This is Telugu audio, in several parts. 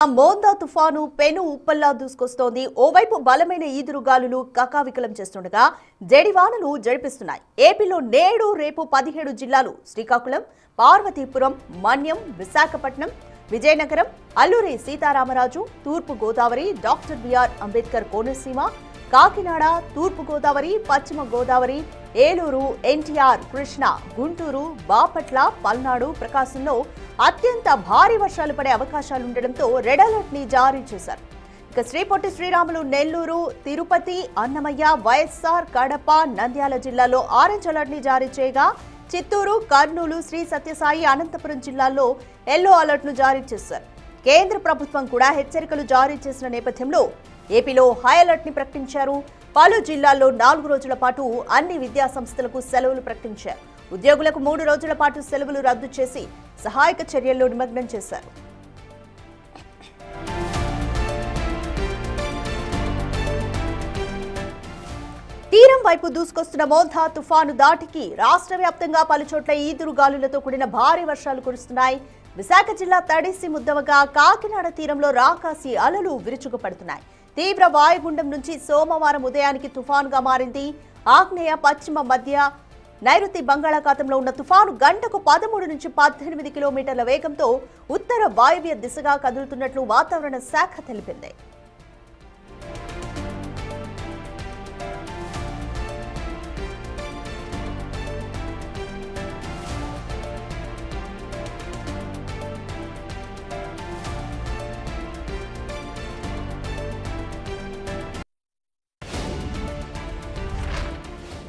మోందా తుఫాను పెను ఉప్పల్లా దూసుకొస్తోంది. ఓవైపు బలమైన ఈదురుగాలులు కకావికలం చేస్తుండగా జడివానలు జడిపిస్తున్నాయి. ఏపీలో నేడు రేపు 17 జిల్లాలు శ్రీకాకుళం, పార్వతీపురం, మన్యం, విశాఖపట్నం, విజయనగరం, అల్లూరి సీతారామరాజు, తూర్పు గోదావరి, డాక్టర్ బిఆర్ అంబేద్కర్ కోనసీమ, కాకినాడ, తూర్పు గోదావరి, పశ్చిమ గోదావరి, ఏలూరు, ఎన్టీఆర్, కృష్ణా, గుంటూరు, బాపట్ల, పల్నాడు, ప్రకాశంలో అత్యంత భారీ వర్షాలు పడే అవకాశాలుండటంతో రెడ్ అలర్ట్ ని జారీ చేశారు. ఇక శ్రీ పొట్టి శ్రీరాములు, నెల్లూరు, తిరుపతి, అన్నమయ్య, వైఎస్ఆర్, కడప, నంద్యాల జిల్లాల్లో ఆరెంజ్ అలర్ట్ ని జారీ చేయగా చిత్తూరు, కర్నూలు, శ్రీ సత్యసాయి, అనంతపురం జిల్లాల్లో ఎల్లో అలర్ట్ ను జారీ చేశారు. కేంద్ర ప్రభుత్వం కూడా హెచ్చరికలు జారీ చేసిన నేపథ్యంలో ఏపీలో హై అలర్ట్ ని ప్రకటించారు. పలు జిల్లాల్లో 4 రోజుల పాటు అన్ని విద్యా సంస్థలకు సెలవులు ప్రకటించారు. ఉద్యోగులకు 3 రోజుల పాటు సెలవులు రద్దు చేసి సహాయక చర్యల్లో నిమగ్నం చేశారు. తీరం వైపు దూసుకొస్తున్న మోందా తుఫాను దాటికి రాష్ట్ర వ్యాప్తంగా పలుచోట్ల ఈదురుగాలులతో కూడిన భారీ వర్షాలు కురుస్తున్నాయి. విశాఖ జిల్లా తడిసి ముద్దవగా కాకినాడ తీరంలో రాకాసి అలలు విరుచుకుపడుతున్నాయి. తీవ్ర వాయుగుండం నుంచి సోమవారం ఉదయానికి తుఫానుగా మారింది. ఆగ్నేయ పశ్చిమ మధ్య నైరుతి బంగాళాఖాతంలో ఉన్న తుఫాను గంటకు 13 నుంచి 18 కిలోమీటర్ల వేగంతో ఉత్తర వాయువ్య దిశగా కదులుతున్నట్లు వాతావరణ శాఖ తెలిపింది.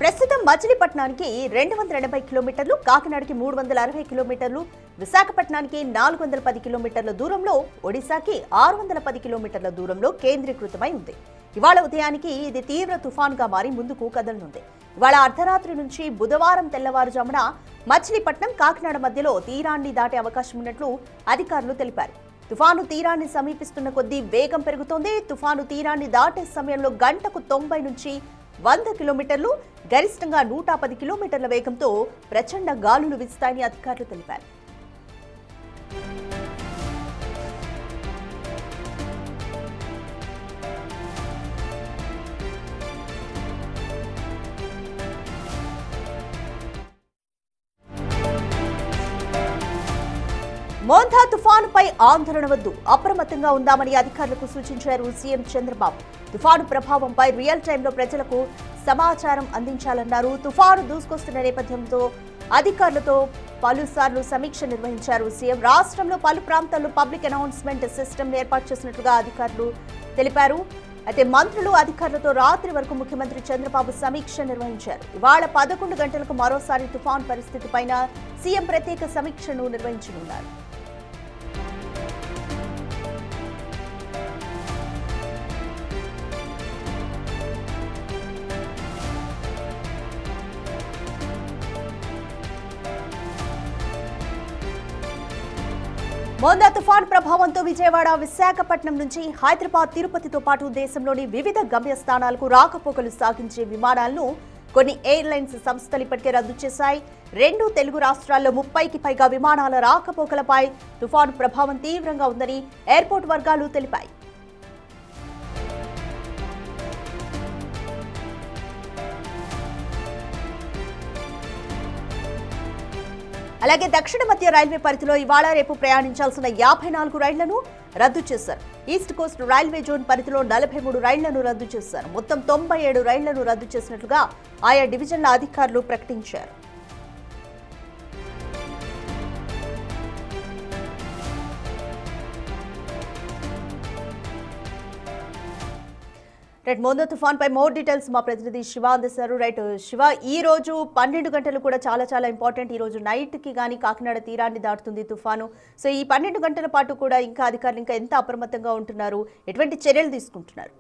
ప్రస్తుతం మచిలీపట్నానికి 280 కిలోమీటర్లు, కాకినాడకి 360 కిలోమీటర్లు, విశాఖపట్నానికి 410 కిలోమీటర్ల దూరంలో, ఒడిశాకి 610 కిలోమీటర్ల దూరంలో కేంద్రీకృతమై ఉంది. ఇవాళ ఉదయానికి ఇది తీవ్ర తుఫానుగా మారి ముందుకు కదలనుంది. ఇవాళ అర్ధరాత్రి నుంచి బుధవారం తెల్లవారుజామున మచిలీపట్నం, కాకినాడ మధ్యలో తీరాన్ని దాటే అవకాశం ఉన్నట్లు అధికారులు తెలిపారు. తుఫాను తీరాన్ని సమీపిస్తున్న కొద్దీ వేగం పెరుగుతోంది. తుఫాను తీరాన్ని దాటే సమయంలో గంటకు 90 నుంచి 100 కిలోమీటర్లు, గరిష్టంగా 110 కిలోమీటర్ల వేగంతో ప్రచండ గాలులు వీస్తాయని అధికారులు తెలిపారు. మోందా తుఫానుపై ఆందోళన వద్దు, అప్రమత్తంగా ఉందామని అధికారులకు సూచించారు సీఎం చంద్రబాబు. తుఫాను ప్రభావంపై రియల్ టైంలో ప్రజలకు సమాచారం అందించాలన్నారు. తుఫాను దూసుకొస్తున్న నేపథ్యంతో అధికారులతో పలుసార్లు సమీక్ష నిర్వహించారు సీఎం. రాష్ట్రంలో పలు ప్రాంతాల్లో పబ్లిక్ అనౌన్స్మెంట్ సిస్టమ్ ఏర్పాటు చేసినట్లుగా అధికారులు తెలిపారు. అయితే మంత్రులు, అధికారులతో రాత్రి వరకు ముఖ్యమంత్రి చంద్రబాబు సమీక్ష నిర్వహించారు. ఇవాళ 11 గంటలకు మరోసారి తుఫాను పరిస్థితిపైన సీఎం ప్రత్యేక సమీక్షను నిర్వహించనున్నారు. మోందా తుఫాన్ ప్రభావంతో విజయవాడ, విశాఖపట్నం నుంచి హైదరాబాద్, తిరుపతితో పాటు దేశంలోని వివిధ గమ్యస్థానాలకు రాకపోకలు సాగించే విమానాలను కొన్ని ఎయిర్లైన్స్ సంస్థలు ఇప్పటికే రద్దు చేశాయి. 2 తెలుగు రాష్ట్రాల్లో 30కి పైగా విమానాల రాకపోకలపై తుఫాను ప్రభావం తీవ్రంగా ఉందని ఎయిర్పోర్ట్ వర్గాలు తెలిపాయి. అలాగే దక్షిణ మధ్య రైల్వే పరిధిలో ఇవాళ రేపు ప్రయాణించాల్సిన 54 రైళ్లను రద్దు చేశారు. ఈస్ట్ కోస్ట్ రైల్వే జోన్ పరిధిలో 43 రైళ్లను రద్దు చేశారు. మొత్తం 97 రైళ్లను రద్దు చేసినట్లుగా ఆయా డివిజన్ల అధికారులు ప్రకటించారు. రైట్, మోందా తుఫాన్ పై మోర్ డీటెయిల్స్ మా ప్రతినిధి శివ అందిస్తారు. రైట్ శివ, ఈ రోజు 12 గంటలు కూడా చాలా ఇంపార్టెంట్. ఈ రోజు నైట్ కి గానీ కాకినాడ తీరాన్ని దాటుతుంది తుఫాను. సో ఈ 12 గంటల పాటు కూడా ఇంకా అధికారులు ఇంకా ఎంత అప్రమత్తంగా ఉంటున్నారు, ఎటువంటి చర్యలు తీసుకుంటున్నారు?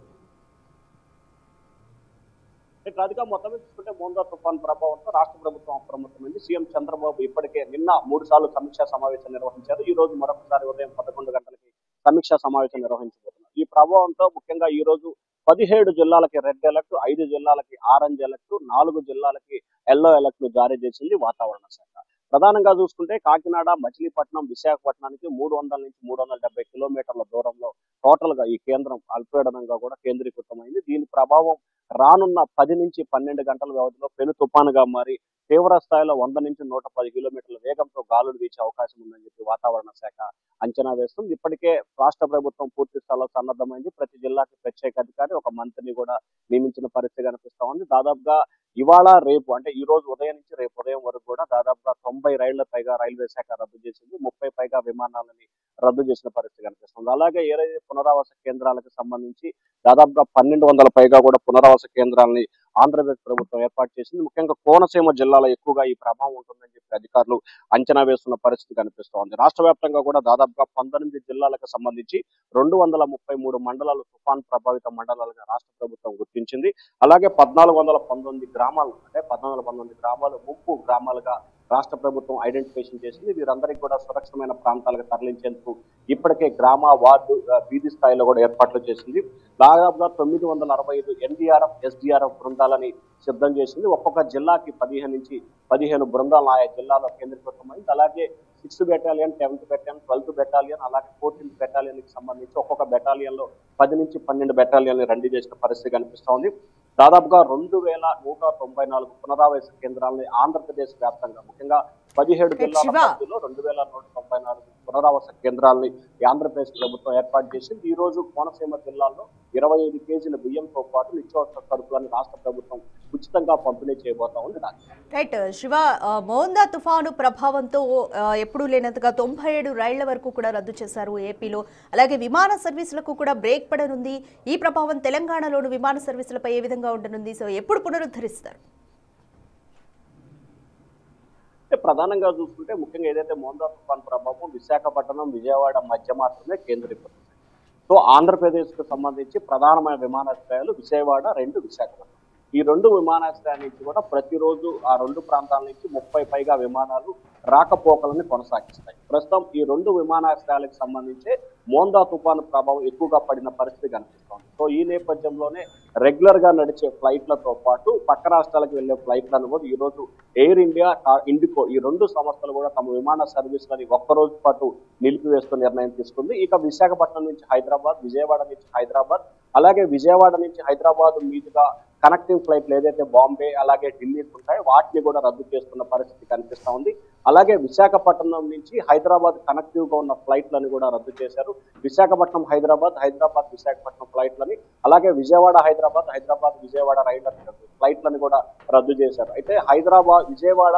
రాధిక, మొత్తం చూసుకుంటే మోందా తుఫాన్ ప్రభావంతో రాష్ట్ర ప్రభుత్వం అప్రమత్తమైంది. సీఎం చంద్రబాబు ఇప్పటికే నిన్న 3 సార్లు సమీక్షా సమావేశం నిర్వహించారు. ఈ రోజు మరొకసారి ఉదయం 11 గంటలకి సమీక్షా సమావేశం నిర్వహించబోతున్నారు. ఈ ప్రభావంతో ముఖ్యంగా ఈ రోజు 17 జిల్లాలకి రెడ్ అలర్ట్, 5 జిల్లాలకి ఆరెంజ్ అలర్ట్, 4 జిల్లాలకి ఎల్లో అలర్ట్ జారీ చేసింది వాతావరణ శాఖ. ప్రధానంగా చూసుకుంటే కాకినాడ, మచిలీపట్నం, విశాఖపట్నానికి 300 నుంచి 370 కిలోమీటర్ల దూరంలో టోటల్ గా ఈ కేంద్రం అల్పపీడనంగా కూడా కేంద్రీకృతమైంది. దీని ప్రభావం రానున్న 10 నుంచి 12 గంటల వ్యవధిలో పెను తుఫానుగా మారి తీవ్ర స్థాయిలో 100 నుంచి 110 కిలోమీటర్ల వేగంతో గాలులు వీచే అవకాశం ఉందని చెప్పి వాతావరణ శాఖ అంచనా వేస్తుంది. ఇప్పటికే రాష్ట్ర ప్రభుత్వం పూర్తి స్థాయిలో సన్నద్ధమైంది. ప్రతి జిల్లాకి ప్రత్యేక అధికారి, ఒక మంత్రిని కూడా నియమించిన పరిస్థితి కనిపిస్తా ఉంది. దాదాపుగా ఇవాళ రేపు అంటే ఈ రోజు ఉదయం నుంచి రేపు ఉదయం వరకు కూడా దాదాపుగా 90 రైళ్ల పైగా రైల్వే శాఖ రద్దు చేసింది. 30 పైగా విమానాలని రద్దు చేసిన పరిస్థితి కనిపిస్తుంది. అలాగే ఏదైతే పునరావాస కేంద్రాలకు సంబంధించి దాదాపుగా 1200 పైగా కూడా పునరావాస కేంద్రాలని ఆంధ్రప్రదేశ్ ప్రభుత్వం ఏర్పాటు చేసింది. ముఖ్యంగా కోనసీమ జిల్లాలో ఎక్కువగా ఈ ప్రభావం ఉంటుందని చెప్పి అధికారులు అంచనా వేస్తున్న పరిస్థితి కనిపిస్తోంది. రాష్ట్ర వ్యాప్తంగా కూడా దాదాపుగా 19 జిల్లాలకు సంబంధించి 233 మండలాలు తుఫాన్ ప్రభావిత మండలాలుగా రాష్ట్ర ప్రభుత్వం గుర్తించింది. అలాగే 1419 గ్రామాలు అంటే 1419 గ్రామాలు ముంపు గ్రామాలుగా రాష్ట్ర ప్రభుత్వం ఐడెంటిఫికేషన్ చేసింది. వీరందరికీ కూడా సురక్షితమైన ప్రాంతాలకు తరలించేందుకు ఇప్పటికే గ్రామ, వార్డు, వీధి స్థాయిలో కూడా ఏర్పాట్లు చేసింది. దాదాపుగా 965 ఎన్డీఆర్ఎఫ్, ఎస్డీఆర్ఎఫ్ బృందాలని సిద్ధం చేసింది. ఒక్కొక్క జిల్లాకి 15 నుంచి 15 బృందాలు ఆయా జిల్లాలో కేంద్రీకృతమైంది. అలాగే 6th battalion, 10th battalion, 12th battalion, అలాగే 14th బెటాలియన్ కి సంబంధించి ఒక్కొక్క బెటాలియన్ లో 10 నుంచి 12 బెటాలియన్లు రెడీ చేసిన పరిస్థితి కనిపిస్తోంది. దాదాపుగా 2194 పునరావాస కేంద్రాలని ఆంధ్రప్రదేశ్ వ్యాప్తంగా ముఖ్యంగా 17 జిల్లాల పరిధిలో 2194 పునరావాస కేంద్రాలని ఆంధ్రప్రదేశ్ ప్రభుత్వం ఏర్పాటు చేసింది. ఈ రోజు కోనసీమ జిల్లాలో 25 కేజీల బియ్యంతో పాటు నిత్యావసర సరుకులను రాష్ట్ర ప్రభుత్వం ఉచితంగా పంపిణీ చేయబోతా ఉంది. రైట్ శివ, మోందా తుఫాను ప్రభావంతో ఎప్పుడూ లేనంతగా 97 రైళ్ల వరకు కూడా రద్దు చేశారు ఏపీలో. అలాగే విమాన సర్వీసులకు కూడా బ్రేక్ పడనుంది. ఈ ప్రభావం తెలంగాణలోని విమాన సర్వీసులపై ఏ విధంగా ఉండనుంది? సో ఎప్పుడు పునరుద్ధరిస్తారు? ప్రధానంగా చూసుకుంటే ముఖ్యంగా ఏదైతే మోందా తుఫాన్ ప్రభావం విశాఖపట్నం, విజయవాడ మధ్య మాత్రమే కేంద్రీకృతం. సో ఆంధ్రప్రదేశ్ కు సంబంధించి ప్రధానమైన విమానాశ్రయాలు విజయవాడ, 2 విశాఖపట్నం. ఈ 2 విమానాశ్రయాల నుంచి కూడా ప్రతిరోజు ఆ 2 ప్రాంతాల నుంచి 30 పైగా విమానాలు రాకపోకలను కొనసాగిస్తాయి. ప్రస్తుతం ఈ 2 విమానాశ్రయాలకు సంబంధించి మోందా తుఫాను ప్రభావం ఎక్కువగా పడిన పరిస్థితి కనిపిస్తోంది. సో ఈ నేపథ్యంలోనే రెగ్యులర్ గా నడిచే ఫ్లైట్లతో పాటు పక్క రాష్ట్రాలకు వెళ్లే ఫ్లైట్లను కూడా ఈ రోజు ఎయిర్ ఇండియా, ఇండికో ఈ 2 సంస్థలు కూడా తమ విమాన సర్వీసులని ఒక్కరోజు పాటు నిలిపివేస్తూ నిర్ణయం తీసుకుంది. ఇక విశాఖపట్నం నుంచి హైదరాబాద్, విజయవాడ నుంచి హైదరాబాద్, అలాగే విజయవాడ నుంచి హైదరాబాద్ మీదుగా కనెక్టింగ్ ఫ్లైట్లు ఏదైతే బాంబే అలాగే ఢిల్లీకి ఉంటాయో వాటిని కూడా రద్దు చేస్తున్న పరిస్థితి కనిపిస్తా ఉంది. అలాగే విశాఖపట్నం నుంచి హైదరాబాద్ కనెక్టివ్ గా ఉన్న ఫ్లైట్లను కూడా రద్దు చేశారు. విశాఖపట్నం హైదరాబాద్, హైదరాబాద్ విశాఖపట్నం ఫ్లైట్లని, అలాగే విజయవాడ హైదరాబాద్, హైదరాబాద్ విజయవాడ ఫ్లైట్లను కూడా రద్దు చేశారు. అయితే హైదరాబాద్ విజయవాడ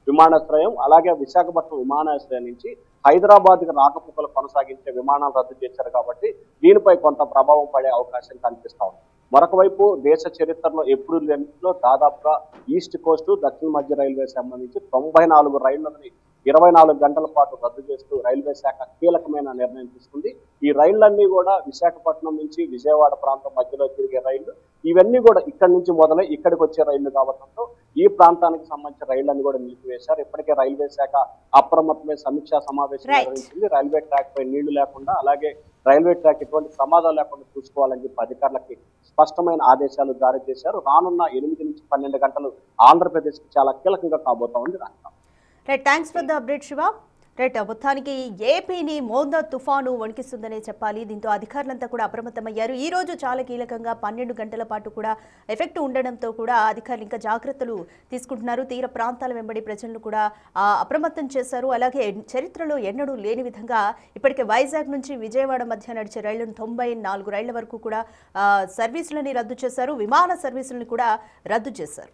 విమానాశ్రయం అలాగే విశాఖపట్నం విమానాశ్రయం నుంచి హైదరాబాద్ కి రాకపోకలు కొనసాగించే విమానాలు రద్దు చేశారు కాబట్టి దీనిపై కొంత ప్రభావం పడే అవకాశం కనిపిస్తా ఉంది. మరొక వైపు దేశ చరిత్రలో ఎప్పుడు లేనిలో దాదాపుగా ఈస్ట్ కోస్ట్, దక్షిణ మధ్య రైల్వే సంబంధించి 94 రైళ్లని 24 గంటల పాటు రద్దు చేస్తూ రైల్వే శాఖ కీలకమైన నిర్ణయం తీసుకుంది. ఈ రైళ్లన్నీ కూడా విశాఖపట్నం నుంచి విజయవాడ ప్రాంతం మధ్యలో తిరిగే రైళ్లు. ఇవన్నీ కూడా ఇక్కడి నుంచి మొదలై ఇక్కడికి వచ్చే రైళ్లు కావడంతో ఈ ప్రాంతానికి సంబంధించిన రైళ్లను కూడా నిలిపివేశారు. ఇప్పటికే రైల్వే శాఖ అప్రమత్తమై సమీక్షా సమావేశం నిర్వహించింది. రైల్వే ట్రాక్ పై నీళ్లు లేకుండా అలాగే రైల్వే ట్రాక్ ఎటువంటి ప్రమాదాలు లేకుండా చూసుకోవాలని చెప్పి అధికారులకి స్పష్టమైన ఆదేశాలు జారీ చేశారు. రానున్న 8 నుంచి 12 గంటలు ఆంధ్రప్రదేశ్ కి చాలా కీలకంగా కాబోతా ఉంది. Right, thanks for the update Shiva. Right, మొత్తానికి ఏపీని మోందా తుఫాను వణికిస్తుందనే చెప్పాలి. దీంతో అధికారులంతా కూడా అప్రమత్తమయ్యారు. ఈ రోజు చాలా కీలకంగా 12 గంటల పాటు కూడా ఎఫెక్ట్ ఉండడంతో కూడా అధికారులు ఇంకా జాగ్రత్తలు తీసుకుంటున్నారు. తీర ప్రాంతాల వెంబడి ప్రజలను కూడా అప్రమత్తం చేశారు. అలాగే చరిత్రలో ఎన్నడూ లేని విధంగా ఇప్పటికే వైజాగ్ నుంచి విజయవాడ మధ్య నడిచే రైళ్లను 94 రైళ్ల వరకు కూడా సర్వీసులని రద్దు చేశారు. విమాన సర్వీసులను కూడా రద్దు చేశారు.